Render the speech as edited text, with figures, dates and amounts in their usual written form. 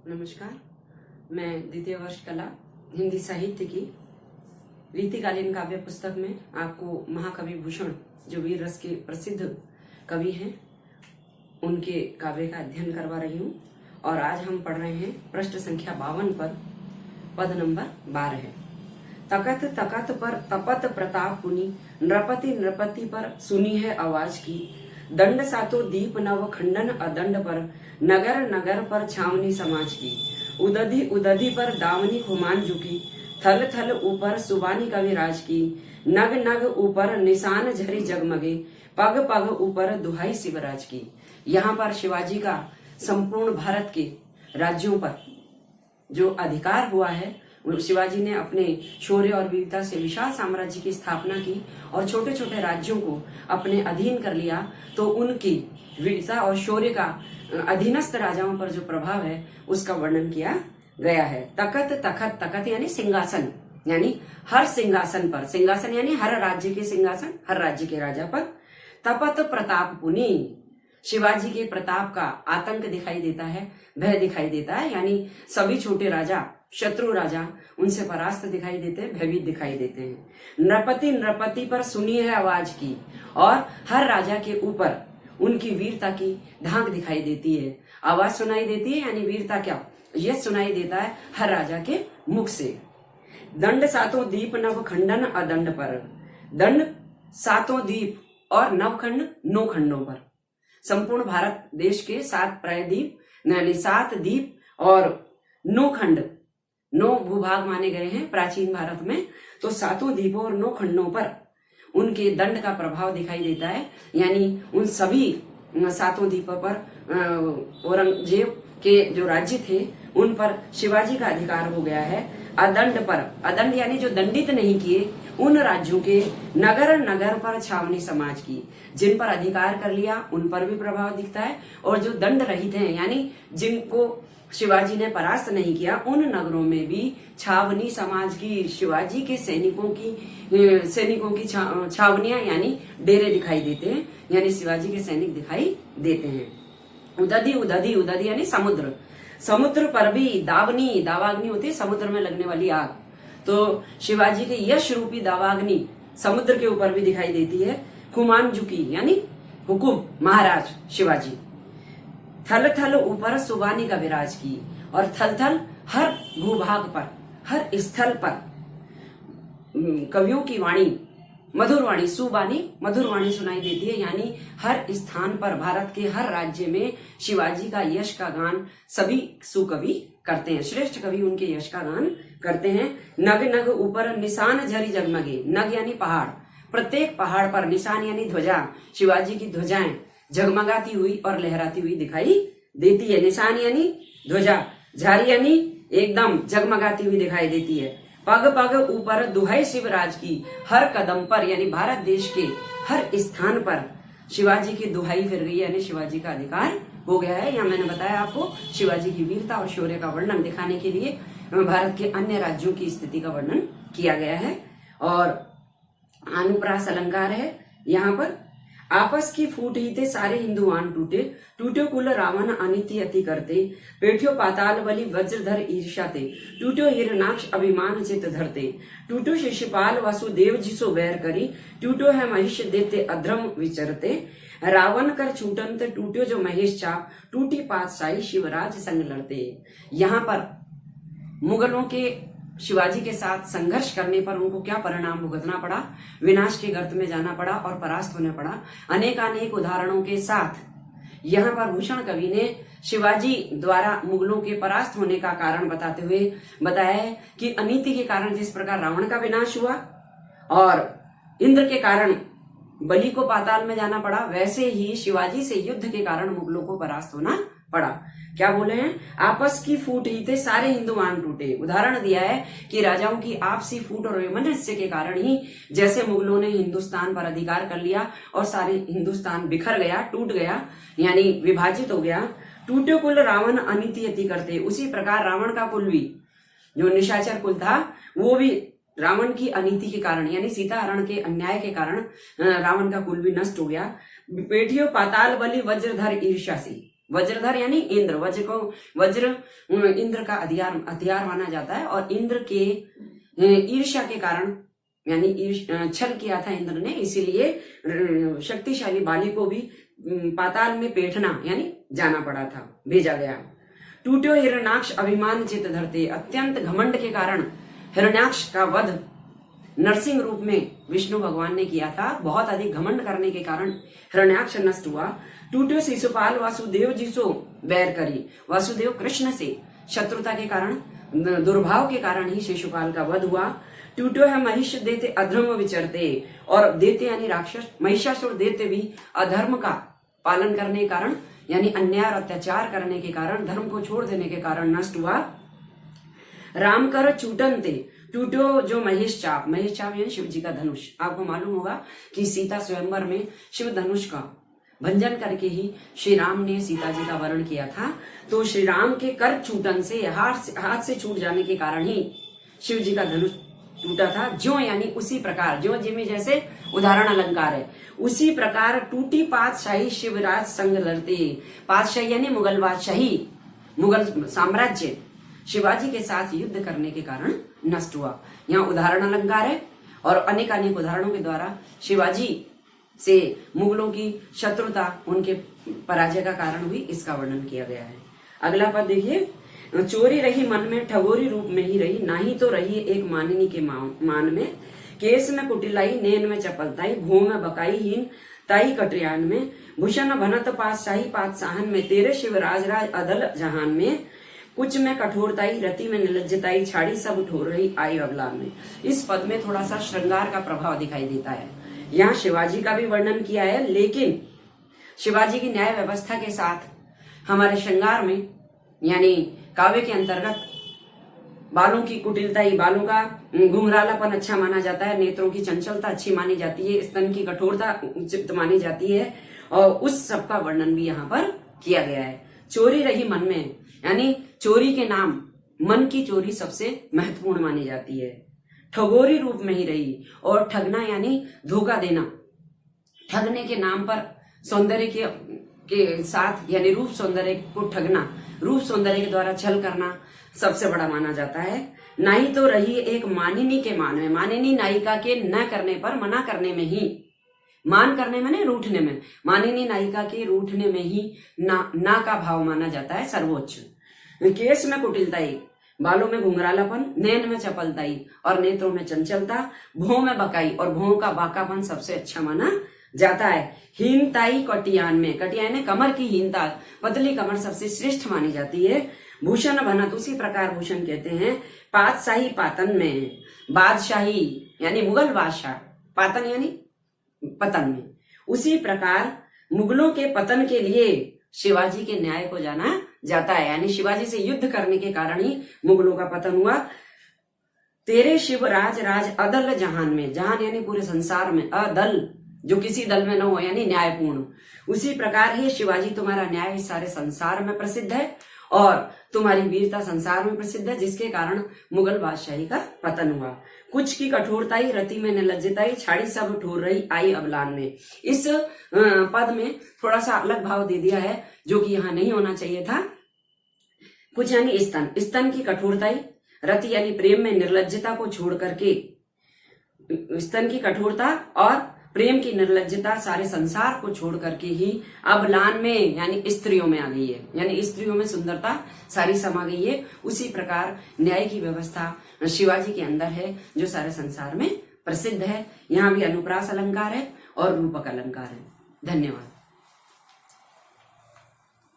नमस्कार। मैं द्वितीय वर्ष कला हिंदी साहित्य की रीतिकालीन काव्य पुस्तक में आपको महाकवि भूषण जो वीर रस के प्रसिद्ध कवि हैं उनके काव्य का अध्ययन करवा रही हूँ। और आज हम पढ़ रहे हैं पृष्ठ संख्या 52 पर पद नंबर 12 है। तकत तकत पर तपत प्रताप पुनि नृपति नृपति पर सुनी है आवाज की। दंड सातो दीप नव खंडन अदंड पर नगर नगर पर छावनी समाज की। उदधि उदधि पर दावनी खुमान झुकी थल थल ऊपर सुबानी कविराज की। नग नग ऊपर निशान झरी जगमगे पग पग ऊपर दुहाई शिवराज की। यहाँ पर शिवाजी का संपूर्ण भारत के राज्यों पर जो अधिकार हुआ है, शिवाजी ने अपने शौर्य और वीरता से विशाल साम्राज्य की स्थापना की और छोटे छोटे राज्यों को अपने अधीन कर लिया। तो उनकी वीरता और शौर्य का अधीनस्थ राजाओं पर जो प्रभाव है उसका वर्णन किया गया है। तकत तखत तकत यानी सिंहासन, यानी हर सिंहासन पर, सिंहासन यानी हर राज्य के सिंहासन, हर राज्य के राजा पर। तपत प्रताप पुनि, शिवाजी के प्रताप का आतंक दिखाई देता है, भय दिखाई देता है, यानी सभी छोटे राजा, शत्रु राजा उनसे परास्त दिखाई देते हैं, भयभीत दिखाई देते हैं। नृपति नृपति पर सुनी है आवाज की, और हर राजा के ऊपर उनकी वीरता की धाक दिखाई देती है, आवाज सुनाई देती है, यानी वीरता क्या यह सुनाई देता है हर राजा के मुख से। दंड सातों दीप नव खंडन अदंड पर, दंड सातों दीप और नवखंड 9 खंडों पर, संपूर्ण भारत देश के 7 प्रायद्वीप यानी 7 द्वीप और 9 खंड, 9 भूभाग माने गए हैं प्राचीन भारत में। तो 7 द्वीपों और 9 खंडों पर उनके दंड का प्रभाव दिखाई देता है, यानी उन सभी 7 द्वीपों पर औरंगजेब के जो राज्य थे उन पर शिवाजी का अधिकार हो गया है। अदंड पर, अदंड यानी जो दंडित नहीं किए उन राज्यों के नगर नगर पर छावनी समाज की, जिन पर अधिकार कर लिया उन पर भी प्रभाव दिखता है, और जो दंड रहित हैं यानी जिनको शिवाजी ने परास्त नहीं किया उन नगरों में भी छावनी समाज की, शिवाजी के सैनिकों की छावनियां यानी डेरे दिखाई देते हैं, यानी शिवाजी के सैनिक दिखाई देते हैं। उदधि उदधि, उदधि यानी समुद्र, समुद्र पर भी दावनी, दावाग्नि होती है समुद्र में लगने वाली आग, तो शिवाजी के यश रूपी दावाग्नि समुद्र के ऊपर भी दिखाई देती है। खुमान झुकी यानी हुकुम महाराज शिवाजी। थल थल ऊपर सुबानी का विराज की, और थल थल हर भूभाग पर, हर स्थल पर कवियों की वाणी, मधुर वाणी, सुबानी मधुर वाणी सुनाई देती है, यानी हर स्थान पर भारत के हर राज्य में शिवाजी का यश का गान सभी सुकवि करते हैं, श्रेष्ठ कवि उनके यश का गान करते हैं। नग नग ऊपर निशान झरी जगमगे, नग यानी पहाड़, प्रत्येक पहाड़ पर निशान यानी ध्वजा, शिवाजी की ध्वजाएं जगमगाती हुई और लहराती हुई दिखाई देती है। निशान यानी ध्वजा, झारी यानी एकदम जगमगाती हुई दिखाई देती है। पग पग ऊपर दुहाई शिवराज की, हर कदम पर यानी भारत देश के हर स्थान पर शिवाजी की दुहाई फिर गई, यानी शिवाजी का अधिकार हो गया है। यहाँ मैंने बताया आपको शिवाजी की वीरता और शौर्य का वर्णन दिखाने के लिए भारत के अन्य राज्यों की स्थिति का वर्णन किया गया है। और अनुप्रास अलंकार है यहाँ पर। आपस की फूट ही थे सारे हिंदुआन टूटे, टूट्यो कुल रावण अनिति अति करते, पेठ्यो पाताल बलि वज्रधर ईर्ष्या ते, टूट्यो हिरणाक्ष अभिमान चित धरते, टूट्यो शिशुपाल वसुदेव जिसो बैर करी, टूट्यो है महिष देते अधर्म विचरते, रावण कर छूटन टूट्यो जो महेश चाप, टूटी पातशाही शिवराज संग लड़ते। यहाँ पर मुगलों के शिवाजी के साथ संघर्ष करने पर उनको क्या परिणाम भुगतना पड़ा, विनाश के गर्त में जाना पड़ा और परास्त होने पड़ा। अनेकानेक उदाहरणों के साथ यहाँ पर भूषण कवि ने शिवाजी द्वारा मुगलों के परास्त होने का कारण बताते हुए बताया है कि अनीति के कारण जिस प्रकार रावण का विनाश हुआ और इंद्र के कारण बलि को पाताल में जाना पड़ा, वैसे ही शिवाजी से युद्ध के कारण मुगलों को परास्त होना पड़ा। क्या बोले हैं? आपस की फूट ही थे सारे हिंदुआन टूटे। उदाहरण दिया है कि राजाओं की आपसी फूट और वैमनस्य के कारण ही जैसे मुगलों ने हिंदुस्तान पर अधिकार कर लिया और सारे हिंदुस्तान बिखर गया, टूट गया, यानी विभाजित हो गया। टूटे कुल रावण अनिति अति करते, उसी प्रकार रावण का कुल भी जो निशाचर कुल था वो भी रावण की अनीति के कारण यानी सीताहरण के अन्याय के कारण रावण का कुल भी नष्ट हो गया। पेटियो पाताल बलि वज्रधर ईर्ष्या सी, वज्रधर यानी इंद्र, वज्र इंद्र का हथियार माना जाता है। और इंद्र के ईर्ष्या के कारण यानी छल किया था इंद्र ने, इसीलिए शक्तिशाली बाली को भी पाताल में पेटना यानी जाना पड़ा था, भेजा गया। टूट्यो हिरण्याक्ष अभिमान चित धरते, अत्यंत घमंड के कारण हिरण्याक्ष का वध नरसिंह रूप में विष्णु भगवान ने किया था। बहुत अधिक घमंड करने के कारण हिरण्याक्ष नष्ट हुआ। टूट्यो शिशुपाल वासुदेव जी सो बैर करी, वासुदेव कृष्ण से शत्रुता के कारण, दुर्भाव के कारण ही शिशुपाल का वध हुआ। टूट्यो है महिष देते अधर्म विचरते, और देते यानी राक्षस, महिषासुर देते भी अधर्म का पालन करने के कारण यानी अन्याय और अत्याचार करने के कारण, धर्म को छोड़ देने के कारण नष्ट हुआ। राम कर चूटनते, टूटो जो महेश चाप यानी शिव जी का धनुष। आपको मालूम होगा कि सीता स्वयंवर में शिव धनुष का भंजन करके ही श्री राम ने सीता जी का वरण किया था। तो श्री राम के कर चूटन से, हाथ से छूट जाने के कारण ही शिव जी का धनुष टूटा था। जो यानी उसी प्रकार, जो जिमी जैसे उदाहरण अलंकार है, उसी प्रकार टूटी पातशाही शिवराज संग लड़ते। पातशाही यानी मुगल बादशाही, मुगल साम्राज्य शिवाजी के साथ युद्ध करने के कारण नष्ट हुआ। यहाँ उदाहरण अलंकार है और अनेक उदाहरणों के द्वारा शिवाजी से मुगलों की शत्रुता, उनके पराजय का कारण हुई, इसका वर्णन किया गया है। अगला पद देखिए, चोरी रही मन में ठगोरी रूप में ही रही, नाही तो रही एक मानिनी के मान में। केस में कुटिलाई नैन में चपलताई, भूम में बकाई हीन ताई कटरियान में। भूषण भनत पातशाही पातशाहन में, तेरे शिवराज राज अदल जहान में। कुछ में कठोरताई रति में निर्लज्जताई, छाड़ी सब ठोर रही आई अबलान में। इस पद में थोड़ा सा श्रृंगार का प्रभाव दिखाई देता है। यहाँ शिवाजी का भी वर्णन किया है, लेकिन शिवाजी की न्याय व्यवस्था के साथ हमारे श्रृंगार में यानी काव्य के अंतर्गत बालों की कुटिलताई, बालों का घुंघरालापन अच्छा माना जाता है, नेत्रों की चंचलता अच्छी मानी जाती है, स्तन की कठोरता उचित मानी जाती है, और उस सब का वर्णन भी यहाँ पर किया गया है। चोरी रही मन में यानी चोरी के नाम मन की चोरी सबसे महत्वपूर्ण मानी जाती है। ठगोरी रूप में ही रही, और ठगना यानी धोखा देना, ठगने के नाम पर सौंदर्य के साथ यानी रूप सौंदर्य को ठगना, रूप सौंदर्य के द्वारा छल करना सबसे बड़ा माना जाता है। नाई तो रही एक मानिनी के मान में, मानिनी नायिका के न करने पर, मना करने में ही, मान करने में नहीं रूठने में, मानिनी नायिका के रूठने में ही ना का भाव माना जाता है सर्वोच्च। केस में कुटिलताई, बालों में घुंघरालापन, नैन में चपलताई और नेत्रों में चंचलता, भौं में बकाई और भौं का बाकापन सबसे अच्छा माना जाता है। हीनताई कटियान में, कटियान ने कमर की हीनता, पतली कमर सबसे श्रेष्ठ मानी जाती है। भूषण भनत, उसी प्रकार भूषण कहते हैं। पातशाही पातन में, बादशाही यानी मुगल बादशाह, पातन यानी पतन में, उसी प्रकार मुगलों के पतन के लिए शिवाजी के न्याय को जाना जाता है, यानी शिवाजी से युद्ध करने के कारण ही मुगलों का पतन हुआ। तेरे शिवराज राज अदल जहान में, जहान यानी पूरे संसार में, अदल जो किसी दल में न हो यानी न्यायपूर्ण, उसी प्रकार ही शिवाजी तुम्हारा न्याय सारे संसार में प्रसिद्ध है और तुम्हारी वीरता संसार में प्रसिद्ध है, जिसके कारण मुगल बादशाही का पतन हुआ। कुछ की कठोरताई रति में निर्लज्जताई, छाड़ी सब ठोर रही आई अबलान में। इस पद में थोड़ा सा अलग भाव दे दिया है जो कि यहाँ नहीं होना चाहिए था। कुछ यानी स्तन, स्तन की कठोरताई, रति यानी प्रेम में निर्लज्जता को छोड़ करके, स्तन की कठोरता और प्रेम की निर्लज्जता सारे संसार को छोड़ करके ही अबलान में यानी स्त्रियों में आ गई है, यानी स्त्रियों में सुंदरता सारी समा गई है। उसी प्रकार न्याय की व्यवस्था शिवाजी के अंदर है जो सारे संसार में प्रसिद्ध है। यहाँ भी अनुप्रास अलंकार है और रूपक अलंकार है। धन्यवाद।